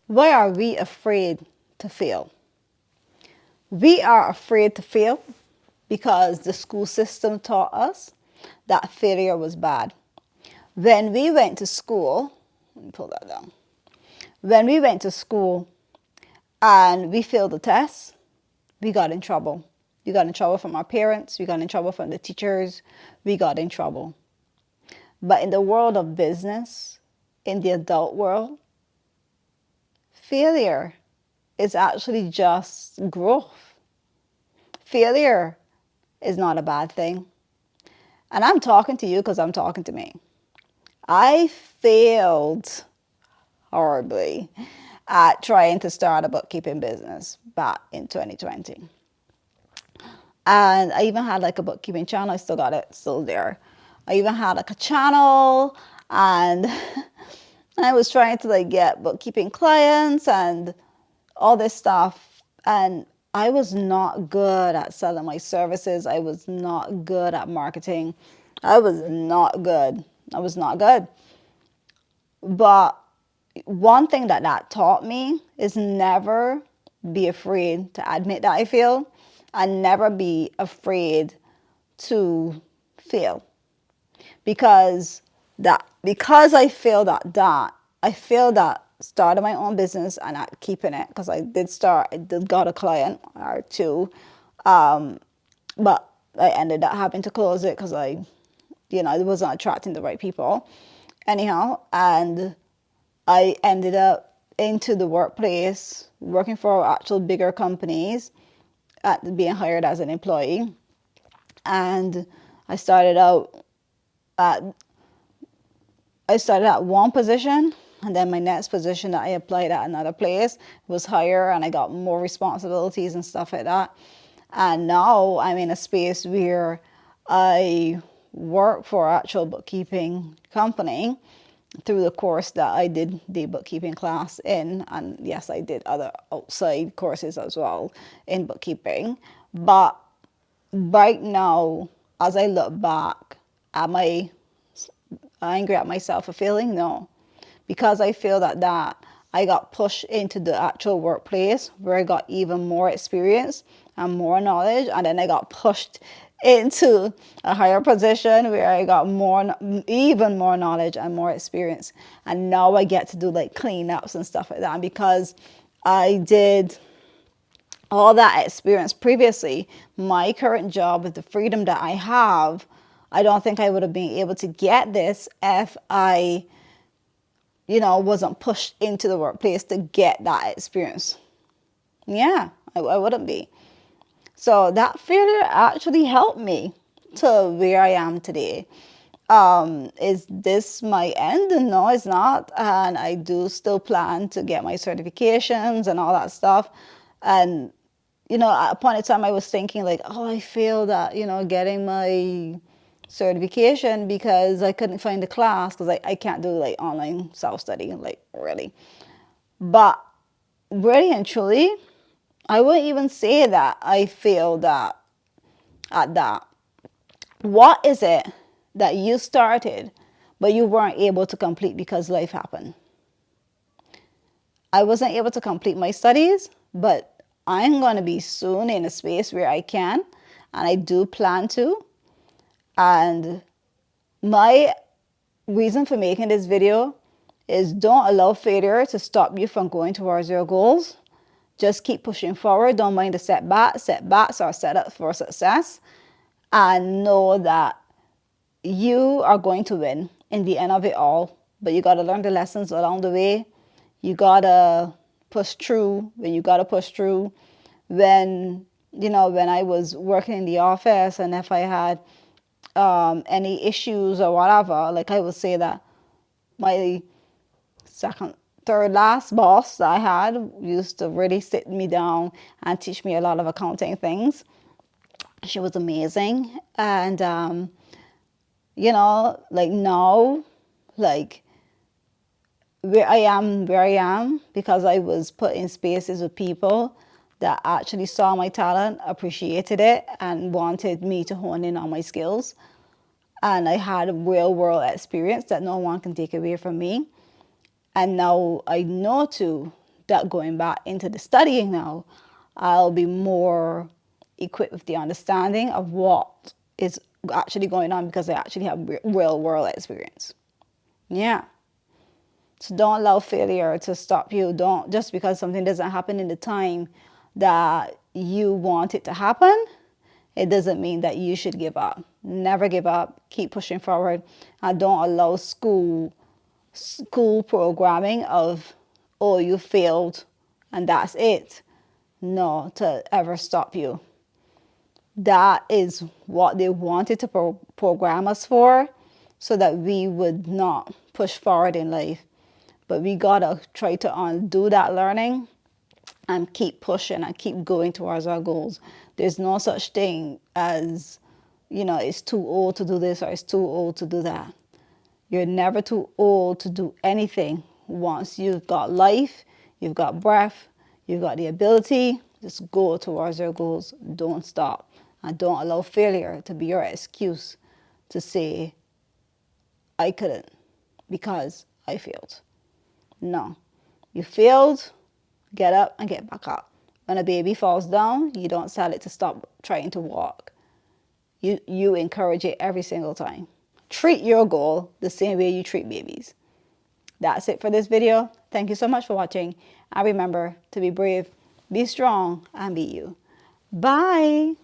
Why are we afraid to fail? We are afraid to fail because the school system taught us that failure was bad. When we went to school, let me pull that down. When we went to school and we failed the test, we got in trouble. We got in trouble from our parents, we got in trouble from the teachers, we got in trouble. But in the world of business, in the adult world, failure is actually just growth. Failure is not a bad thing. And I'm talking to you because I'm talking to me. I failed horribly at trying to start a bookkeeping business back in 2020. And I even had like a bookkeeping channel. I still got it, still there. I even had like a channel, and I was trying to like get bookkeeping clients and all this stuff. And I was not good at selling my services. I was not good at marketing. I was not good. I was not good. But one thing that taught me is never be afraid to admit that I fail, and never be afraid to fail. Because I failed at that, I failed at starting my own business and at keeping it, because I did got a client or two, but I ended up having to close it because I wasn't attracting the right people anyhow. And I ended up into the workplace working for actual bigger companies, at being hired as an employee. And I started out at I started at one position, and then my next position that I applied at another place was higher, and I got more responsibilities and stuff like that. And now I'm in a space where I work for an actual bookkeeping company through the course that I did the bookkeeping class in. And yes, I did other outside courses as well in bookkeeping. But right now, as I look back, am I angry at myself for failing? No. Because I feel that I got pushed into the actual workplace where I got even more experience and more knowledge, and then I got pushed into a higher position where I got even more knowledge and more experience. And now I get to do like cleanups and stuff like that. And because I did all that experience previously, my current job with the freedom that I have, I don't think I would have been able to get this if I wasn't pushed into the workplace to get that experience. Yeah, I wouldn't be. So that failure actually helped me to where I am today. Is this my end? No, it's not. And I do still plan to get my certifications and all that stuff. And, at a point in time, I was thinking like, oh, I failed at, getting my certification because I couldn't find a class, because I can't do like online self-study, like really. But really and truly, I wouldn't even say that I failed at that. What is it that you started but you weren't able to complete because life happened? I wasn't able to complete my studies, but I'm going to be soon in a space where I can, and I do plan to. And my reason for making this video is, don't allow failure to stop you from going towards your goals. Just keep pushing forward. Don't mind the setbacks. Setbacks are set up for success. And know that you are going to win in the end of it all. But you got to learn the lessons along the way. You got to push through when you got to push through. When I was working in the office, and if I had any issues or whatever, like I would say that my third last boss that I had used to really sit me down and teach me a lot of accounting things. She was amazing. And, like now, like where I am, because I was put in spaces with people that actually saw my talent, appreciated it, and wanted me to hone in on my skills. And I had a real world experience that no one can take away from me. And now I know too that going back into the studying now, I'll be more equipped with the understanding of what is actually going on because I actually have real world experience. Yeah. So don't allow failure to stop you. Don't, just because something doesn't happen in the time that you want it to happen, it doesn't mean that you should give up. Never give up. Keep pushing forward. And don't allow school programming of, oh, you failed and that's it. No, to ever stop you. That is what they wanted to program us for, so that we would not push forward in life. But we gotta try to undo that learning and keep pushing and keep going towards our goals. There's no such thing as, it's too old to do this or it's too old to do that. You're never too old to do anything. Once you've got life, you've got breath, you've got the ability, just go towards your goals. Don't stop. And don't allow failure to be your excuse to say, I couldn't because I failed. No. You failed, get up and get back up. When a baby falls down, you don't tell it to stop trying to walk. You encourage it every single time. Treat your goal the same way you treat babies. That's it for this video. Thank you so much for watching. And remember to be brave, be strong, and be you. Bye.